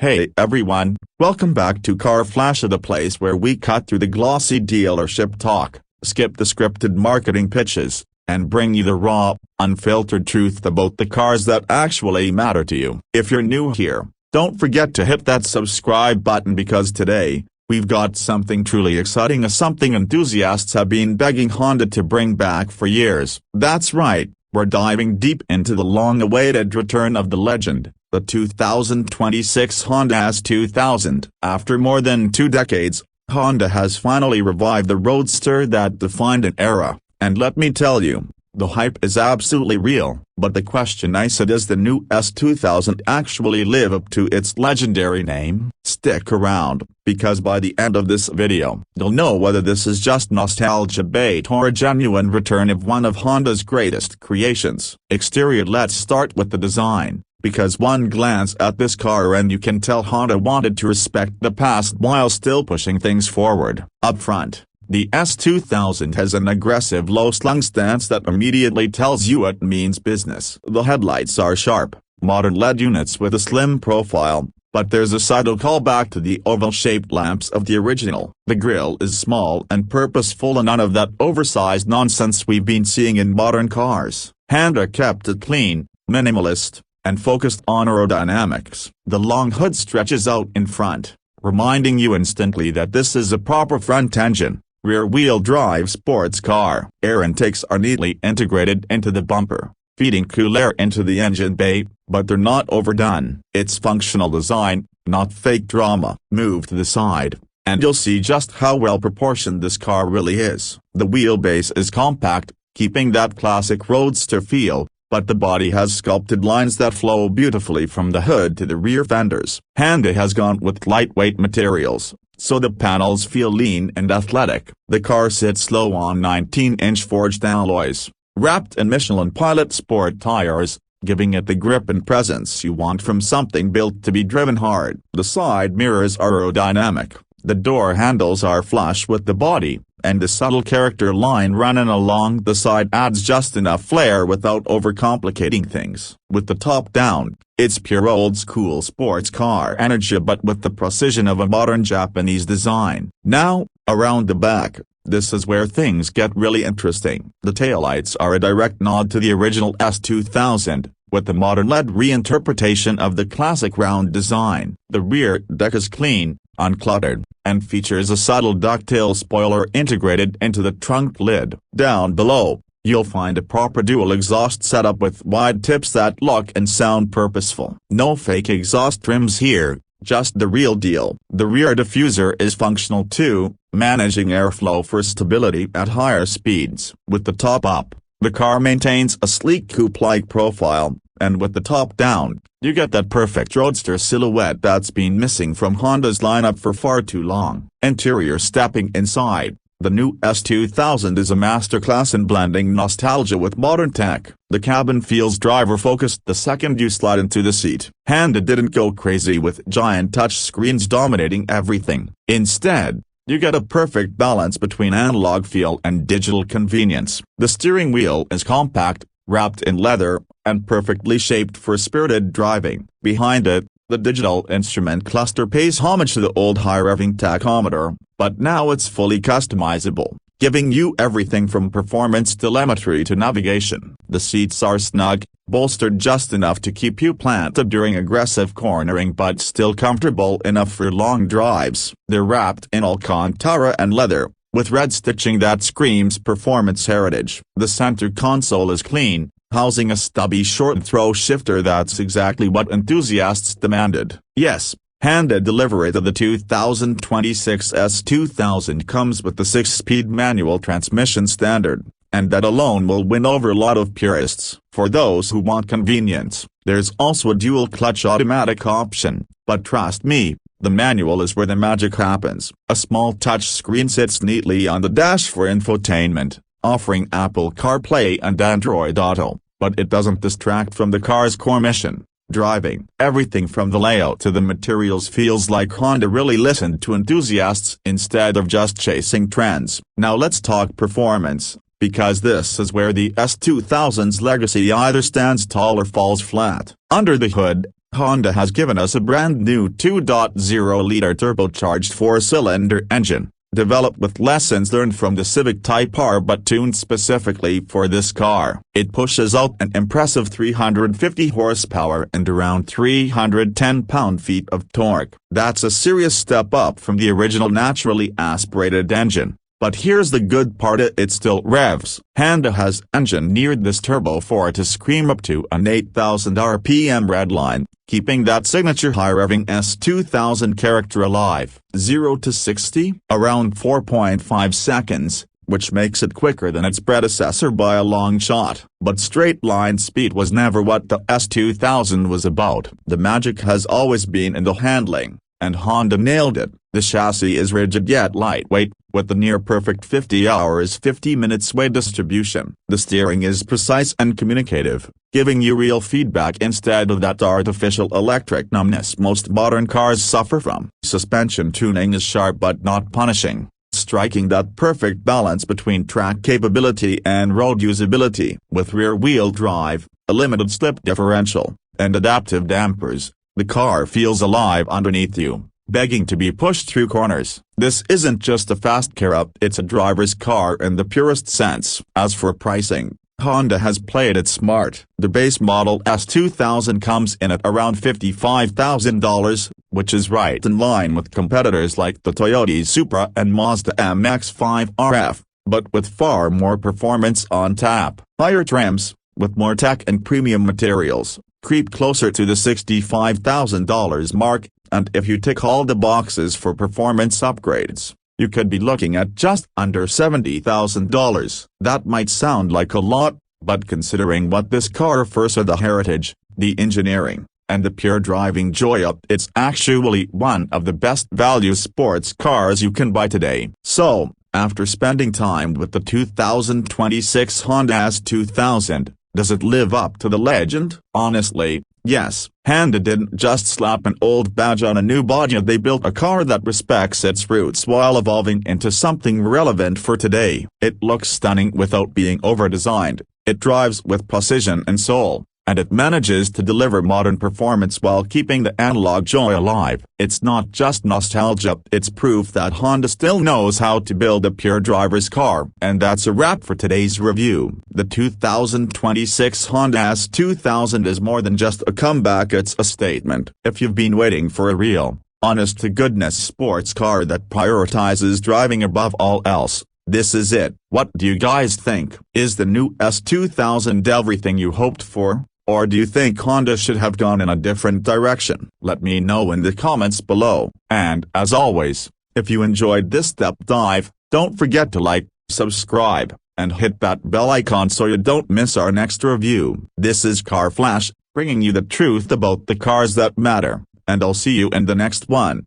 Hey everyone, welcome back to Car Flash, the place where we cut through the glossy dealership talk, skip the scripted marketing pitches, and bring you the raw, unfiltered truth about the cars that actually matter to you. If you're new here, don't forget to hit that subscribe button because today, we've got something truly exciting, something enthusiasts have been begging Honda to bring back for years. That's right, we're diving deep into the long-awaited return of the legend, the 2026 Honda S2000. After more than 2 decades, Honda has finally revived the roadster that defined an era, and let me tell you, the hype is absolutely real. But the question is, does the new S2000 actually live up to its legendary name? Stick around, because by the end of this video, you'll know whether this is just nostalgia bait or a genuine return of one of Honda's greatest creations. Exterior. Let's start with the design, because one glance at this car and you can tell Honda wanted to respect the past while still pushing things forward. Up front, the S2000 has an aggressive low-slung stance that immediately tells you it means business. The headlights are sharp, modern LED units with a slim profile, but there's a subtle callback to the oval-shaped lamps of the original. The grille is small and purposeful, and none of that oversized nonsense we've been seeing in modern cars. Honda kept it clean, minimalist, and focused on aerodynamics. The long hood stretches out in front, reminding you instantly that this is a proper front-engine, rear-wheel drive sports car. Air intakes are neatly integrated into the bumper, feeding cool air into the engine bay, but they're not overdone. It's functional design, not fake drama. Move to the side, and you'll see just how well proportioned this car really is. The wheelbase is compact, keeping that classic roadster feel, but the body has sculpted lines that flow beautifully from the hood to the rear fenders. Honda has gone with lightweight materials, so the panels feel lean and athletic. The car sits low on 19-inch forged alloys, wrapped in Michelin Pilot Sport tires, giving it the grip and presence you want from something built to be driven hard. The side mirrors are aerodynamic, the door handles are flush with the body, and the subtle character line running along the side adds just enough flair without overcomplicating things. With the top down, it's pure old-school sports car energy, but with the precision of a modern Japanese design. Now, around the back, this is where things get really interesting. The taillights are a direct nod to the original S2000, with the modern LED reinterpretation of the classic round design. The rear deck is clean, uncluttered, and features a subtle ducktail spoiler integrated into the trunk lid. Down below, you'll find a proper dual exhaust setup with wide tips that look and sound purposeful. No fake exhaust trims here, just the real deal. The rear diffuser is functional too, managing airflow for stability at higher speeds. With the top up, the car maintains a sleek coupe-like profile, and with the top down, you get that perfect roadster silhouette that's been missing from Honda's lineup for far too long. Interior. Stepping inside, the new S2000 is a masterclass in blending nostalgia with modern tech. The cabin feels driver-focused the second you slide into the seat. Honda didn't go crazy with giant touchscreens dominating everything. Instead, you get a perfect balance between analog feel and digital convenience. The steering wheel is compact, wrapped in leather, and perfectly shaped for spirited driving. Behind it, the digital instrument cluster pays homage to the old high-revving tachometer, but now it's fully customizable, giving you everything from performance telemetry to navigation. The seats are snug, bolstered just enough to keep you planted during aggressive cornering but still comfortable enough for long drives. They're wrapped in Alcantara and leather, with red stitching that screams performance heritage. The center console is clean, housing a stubby short-throw shifter that's exactly what enthusiasts demanded. Yes, Honda delivery to the 2026 S2000 comes with the 6-speed manual transmission standard, and that alone will win over a lot of purists. For those who want convenience, there's also a dual-clutch automatic option, but trust me, the manual is where the magic happens. A small touchscreen sits neatly on the dash for infotainment, offering Apple CarPlay and Android Auto, but it doesn't distract from the car's core mission, driving. Everything from the layout to the materials feels like Honda really listened to enthusiasts instead of just chasing trends. Now let's talk performance, because this is where the S2000's legacy either stands tall or falls flat. Under the hood, Honda has given us a brand new 2.0-liter turbocharged 4-cylinder engine, developed with lessons learned from the Civic Type R but tuned specifically for this car. It pushes out an impressive 350 horsepower and around 310 pound-feet of torque. That's a serious step up from the original naturally aspirated engine. But here's the good part, it still revs. Honda has engineered this turbo 4 to scream up to an 8,000 RPM redline, keeping that signature high-revving S2000 character alive. 0 to 60? Around 4.5 seconds, which makes it quicker than its predecessor by a long shot. But straight-line speed was never what the S2000 was about. The magic has always been in the handling, and Honda nailed it. The chassis is rigid yet lightweight, with the near-perfect 50 hours 50 minutes weight distribution. The steering is precise and communicative, giving you real feedback instead of that artificial electric numbness most modern cars suffer from. Suspension tuning is sharp but not punishing, striking that perfect balance between track capability and road usability. With rear-wheel drive, a limited slip differential, and adaptive dampers, the car feels alive underneath you, begging to be pushed through corners. This isn't just a fast car, it's a driver's car in the purest sense. As for pricing, Honda has played it smart. The base model S2000 comes in at around $55,000, which is right in line with competitors like the Toyota Supra and Mazda MX-5 RF, but with far more performance on tap. Higher trims, with more tech and premium materials, creep closer to the $65,000 mark, and if you tick all the boxes for performance upgrades, you could be looking at just under $70,000. That might sound like a lot, but considering what this car offers, the heritage, the engineering, and the pure driving joy, it's actually one of the best value sports cars you can buy today. So, after spending time with the 2026 Honda S2000, does it live up to the legend? Honestly, yes. Honda didn't just slap an old badge on a new body, they built a car that respects its roots while evolving into something relevant for today. It looks stunning without being over-designed, it drives with precision and soul, and it manages to deliver modern performance while keeping the analog joy alive. It's not just nostalgia, it's proof that Honda still knows how to build a pure driver's car. And that's a wrap for today's review. The 2026 Honda S2000 is more than just a comeback, it's a statement. If you've been waiting for a real, honest-to-goodness sports car that prioritizes driving above all else, this is it. What do you guys think? Is the new S2000 everything you hoped for? Or do you think Honda should have gone in a different direction? Let me know in the comments below. And as always, if you enjoyed this deep dive, don't forget to like, subscribe, and hit that bell icon so you don't miss our next review. This is Car Flash, bringing you the truth about the cars that matter, and I'll see you in the next one.